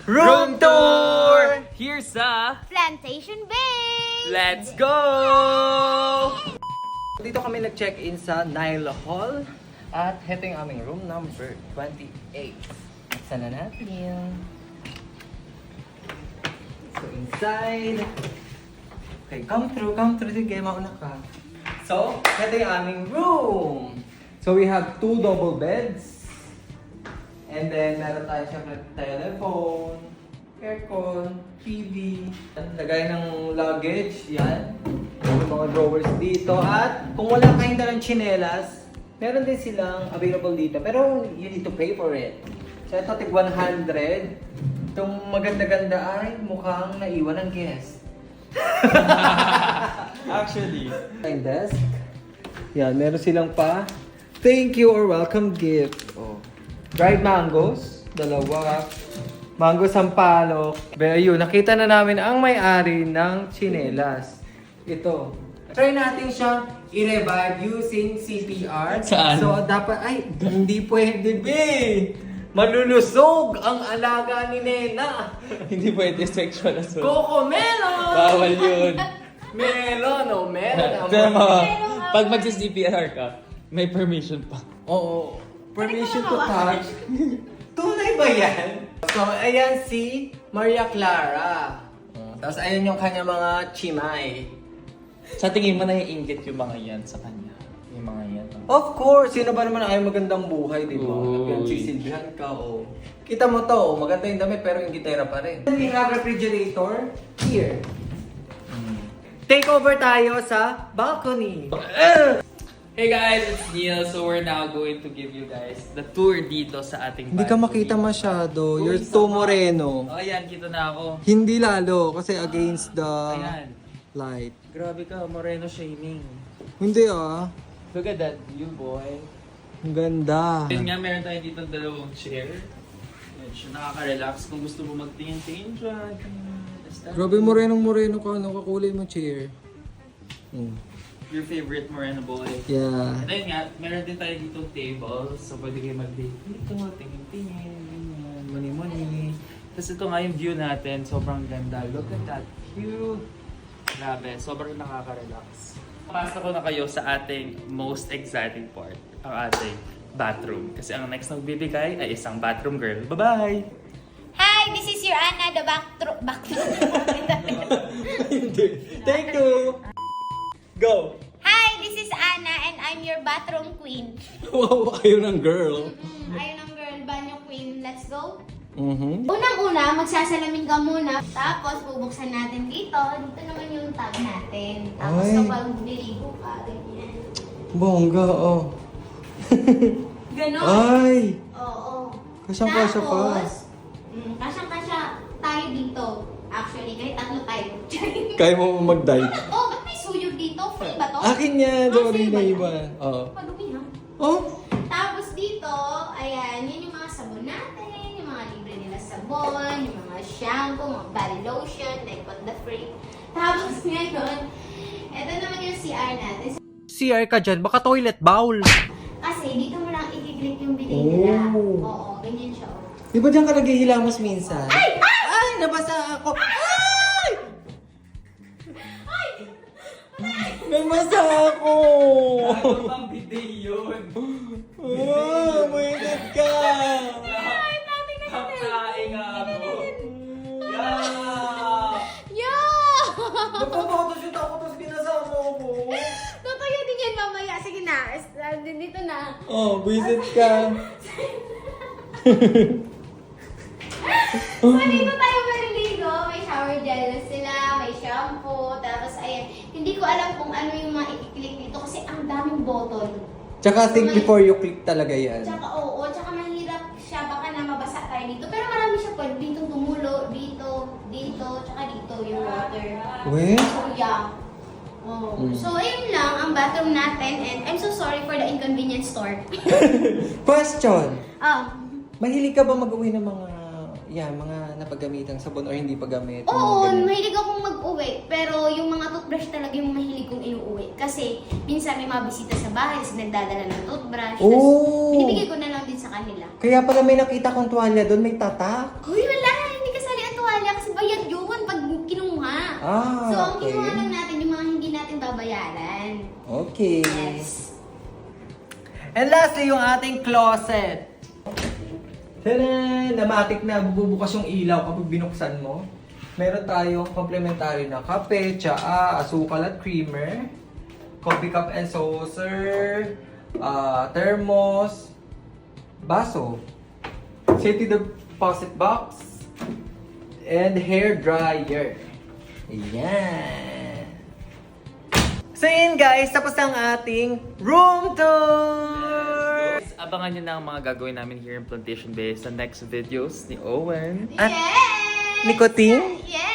Room tour! Here sa Plantation Bay! Let's go! Dito kami nag-check-in sa Nile Hall. At heto yung aming room number 28. Sana natin. So inside. Okay, come through. Sige, mauna ka. So, heto yung aming room. So we have 2 double beds. And then, meron tayo siyempre telephone, aircon, TV, lagay ng luggage, yan. May mga drawers dito. At kung wala kayong dalang tsinelas, meron din silang available dito. Pero you need to pay for it. So ito, tig 100. Itong maganda-ganda ay mukhang naiwan ng guest. Actually. Yung desk. Yan, meron silang pa. Thank you or welcome gift. Oh. Dried mangoes, 2. Mango sampalok. Pero yun, nakita na namin ang may-ari ng tsinelas. Ito. Try natin siyang i-revive using CPR. Saan? So, dapat, ay, hindi pwede, be! Malulusog ang alaga ni Nena. Hindi pwede sexual assault. Coco Melon! Bawal yun. Melon, oh, melon. Pag magsi-CPR ka, may permission pa. Oo. Permission to touch. Tunay ba yan? So, ayan si Maria Clara. Tapos ayan yung kanya mga chimay. Sa tingin mo na iinggit yung mga yan sa kanya. Yung mga yan. Of course, sino ba naman ay magandang buhay, di ba? Uy. Nagsisilbihan ka, oh. Kita mo to, oh, maganda yung damit pero yung gitara pa rin. We have refrigerator here. Take over tayo sa balcony. Hey guys, it's Neil. So we're now going to give you guys the tour dito sa ating Hindi ka balcony. makita masyado. Uy, You're isa too pa. moreno. Oh, ayan, kita na ako. Hindi lalo kasi against the Ayan. light. Grabe ka, moreno shaming. Hindi ah. Look at that view, boy. Ang ganda. Yun nga, meron tayo dito 2 chair. Medyo nakaka-relax kung gusto mo magtingin-tingin dyan. Grabe moreno ka. Ano kakulay mo chair? Your favorite moreno boy. Yeah. And then nga, meron din tayo dito table. So pwede kayo mag-date dito, tingin-tingin, ganyan, muni-muni. Tapos ito nga yung view natin, sobrang ganda. Look at that view. Grabe, sobrang nakaka-relax. Pasok ko na kayo sa ating most exciting part, ang ating bathroom. Kasi ang next na magbibigay ay isang bathroom girl. Bye-bye! Hi, this is your Anna, the backroom. Thank you! Go! Hi, this is Anna and I'm your bathroom queen. Wow, kayo ng girl. Ayun ang girl, banyo queen. Let's go. Mm-hmm. Unang-una, magsasalamin ka muna. Tapos, bubuksan natin dito. Dito naman yung tub natin. Tapos, Ay. kapag niligo ka, ganyan. Bongga, oh. Ganon. Ay! Oo. Kasyang-kasya pa. Tapos, kasyang-kasya tayo dito. Actually, kahit 3 tayo. Kaya mo mag-dive. Oh, ba't may suyog dito? Free ba to? Akin yan, Ah, sorry free na ba iba. yan? Oo. Madumi ha. Oh? Tapos dito, ayan, yun yung mga sabon natin, yung mga libre nila sabon, yung mga shampoo, mga body lotion, like what the freak. Tapos ngayon, eto naman yung CR natin. CR ka dyan, baka toilet bowl. Kasi dito mo lang i-click yung bidet nila. Oh. Oo, ganyan siya. Oh. Di ba dyan ka naghihilamos minsan? Ay! Ay! Nabasa ako! Ay! May masa ako! Ano pang bidet yun? Oh, may ka! Kakain nga ako. Yeah! Yo! Nagpapakatoshoot ako tapos binasama ako. Totoo din yan mamaya. Sige na, dito na. Oh, visit ka. So, dito tayo maliligo. May shower gel na sila, may shampoo. Tapos, ayan. Hindi ko alam kung ano yung mga i-click dito kasi ang daming bottle. Tsaka think before you click talaga yan. Tsaka, oo. Tsaka mahirap siya. Baka na mabasa tayo dito. Pero marami siya pwede dito tumulo. Dito, tsaka dito yung water. Weh? So, yeah. Oh. So, ayun lang ang bathroom natin. And I'm so sorry for the inconvenience store. Question. Ah. Mahilig ka ba mag-uwi ng mga mga napagamitang sabon or hindi pagamit? Oo, Mga ganun? mahilig akong mag-uwi. Pero yung mga toothbrush talaga yung mahilig kong inuuwi. Kasi minsan may mga bisita sa bahay, tapos nagdadala ng toothbrush. Oh! Tapos binibigay ko na lang din sa kanila. Kaya pala may nakita kong tuwalya doon, may tatak. Uy, wala! Hindi kasi Ah, So, ang okay. kinuha lang natin yung mga hindi natin babayaran. Okay. Yes. And lastly, yung ating closet. Tada! Namatik na, bubukas yung ilaw kapag binuksan mo. Meron tayong complementary na kape, tsaa, asukal at creamer, coffee cup and saucer, thermos, baso, safety deposit box, and hair dryer. Ayan. So yun guys, tapos ang ating room tour! Guys, abangan nyo na ang mga gagawin namin here in Plantation Bay sa next videos ni Owen. At Yes! Nicotine? Yes!